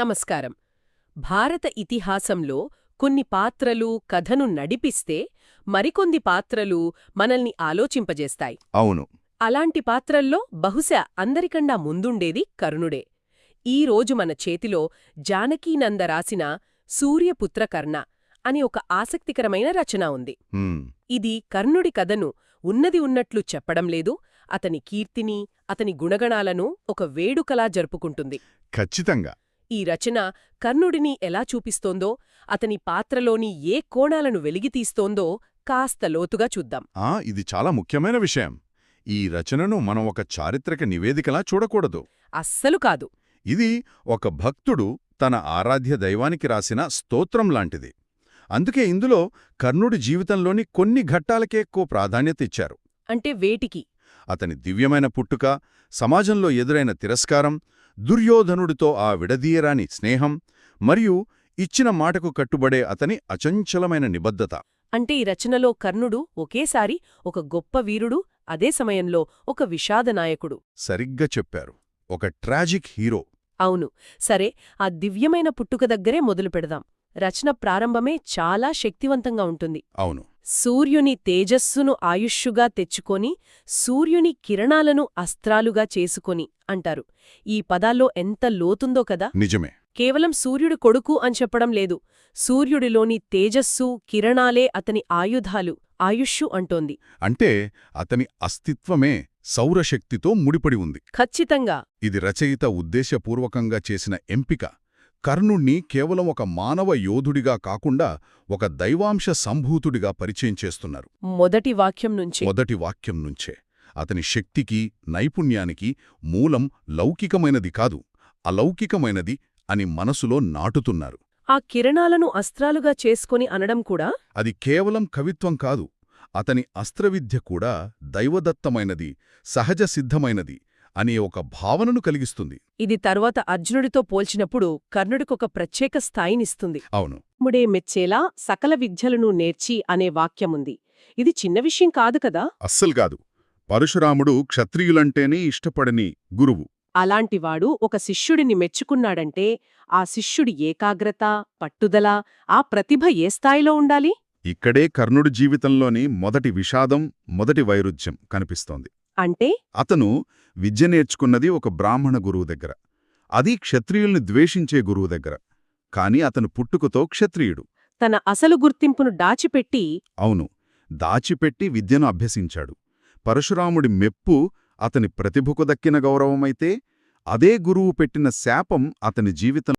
నమస్కారం. భారత ఇతిహాసంలో కొన్ని పాత్రలు కథను నడిపిస్తే మరికొన్ని పాత్రలు మనల్ని ఆలోచింపజేస్తాయి. అవును. అలాంటి పాత్రల్లో బహుశా అందరికన్నా ముందుండేది కర్ణుడే. ఈ రోజు మన చేతిలో జానకీనంద రాసిన సూర్యపుత్ర కర్ణ అని ఒక ఆసక్తికరమైన రచన ఉంది. హ్మ్. ఇది కర్ణుడి కథను ఉన్నది ఉన్నట్లు చెప్పడం లేదు, అతని కీర్తిని, అతని గుణగణాలను ఒక వేడుకలా జరుపుకుంటుంది. ఖచ్చితంగా. ఈ రచన కర్ణుడిని ఎలా చూపిస్తోందో, అతని పాత్రలోని ఏ కోణాలను వెలిగితీస్తోందో కాస్త లోతుగా చూద్దాం. ఇది చాలా ముఖ్యమైన విషయం. ఈ రచనను మనం ఒక చారిత్రక నివేదికలా చూడకూడదు. అస్సలు కాదు. ఇది ఒక భక్తుడు తన ఆరాధ్య దైవానికి రాసిన స్తోత్రం లాంటిది. అందుకే ఇందులో కర్ణుడి జీవితంలోని కొన్ని ఘట్టాలకే ఎక్కువ ప్రాధాన్యత ఇచ్చారు. అంటే వేటికి? అతని దివ్యమైన పుట్టుక, సమాజంలో ఎదురైన తిరస్కారం, దుర్యోధనుడితో ఆ విడదీయరాని స్నేహం, మరియు ఇచ్చిన మాటకు కట్టుబడే అతని అచంచలమైన నిబద్ధత. అంటే ఈ రచనలో కర్ణుడు ఒకేసారి ఒక గొప్ప వీరుడు, అదే సమయంలో ఒక విషాదనాయకుడు. సరిగ్గా చెప్పారు. ఒక ట్రాజిక్ హీరో. అవును. సరే, ఆ దివ్యమైన పుట్టుక దగ్గరే మొదలు పెడదాం. రచన ప్రారంభమే చాలా శక్తివంతంగా ఉంటుంది. అవును. సూర్యుని తేజస్సును ఆయుష్షుగా తెచ్చుకొని, సూర్యుని కిరణాలను అస్త్రాలుగా చేసుకొని అంటారు. ఈ పదాల్లో ఎంత లోతుందో కదా. నిజమే. కేవలం సూర్యుడు కొడుకు అని చెప్పడం లేదు. సూర్యుడిలోని తేజస్సు, కిరణాలే అతని ఆయుధాలు, ఆయుష్షు అంటోంది. అంటే అతని అస్తిత్వమే సౌరశక్తితో ముడిపడి ఉంది. ఖచ్చితంగా. ఇది రచయిత ఉద్దేశపూర్వకంగా చేసిన ఎంపిక. కర్ణుణ్ణి కేవలం ఒక మానవ యోధుడిగా కాకుండా ఒక దైవాంశ సంభూతుడిగా పరిచయం చేస్తున్నారు. మొదటి వాక్యం నుంచే. అతని శక్తికి, నైపుణ్యానికి మూలం లౌకికమైనది కాదు, అలౌకికమైనది అని మనసులో నాటుతున్నారు. ఆ కిరణాలను అస్త్రాలుగా చేసుకొని అనడం కూడా? అది కేవలం కవిత్వం కాదు. అతని అస్త్రవిద్య కూడా దైవదత్తమైనది, సహజ సిద్ధమైనది అనే ఒక భావనను కలిగిస్తుంది. ఇది తరువాత అర్జునుడితో పోల్చినప్పుడు కర్ణుడికొక ప్రత్యేక స్థాయినిస్తుంది. అవును. ముడే మెచ్చేలా సకల విద్యలను నేర్చి అనే వాక్యముంది. ఇది చిన్న విషయం కాదు కదా. అస్సలు కాదు. పరశురాముడు క్షత్రియులంటేనే ఇష్టపడని గురువు. అలాంటివాడు ఒక శిష్యుడిని మెచ్చుకున్నాడంటే ఆ శిష్యుడి ఏకాగ్రత, పట్టుదల, ఆ ప్రతిభ ఏ స్థాయిలో ఉండాలి? ఇక్కడే కర్ణుడి జీవితంలోని మొదటి విషాదం, మొదటి వైరుధ్యం కనిపిస్తోంది. అంటే అతను విద్య నేర్చుకున్నది ఒక బ్రాహ్మణ గురువు దగ్గర. అది క్షత్రియుల్ని ద్వేషించే గురువు దగ్గర. కాని అతను పుట్టుకతో క్షత్రియుడు. తన అసలు గుర్తింపును దాచిపెట్టి దాచిపెట్టి విద్యను అభ్యసించాడు. పరశురాముడి మెప్పు అతని ప్రతిభకు దక్కిన గౌరవమైతే, అదే గురువు పెట్టిన శాపం అతని జీవితం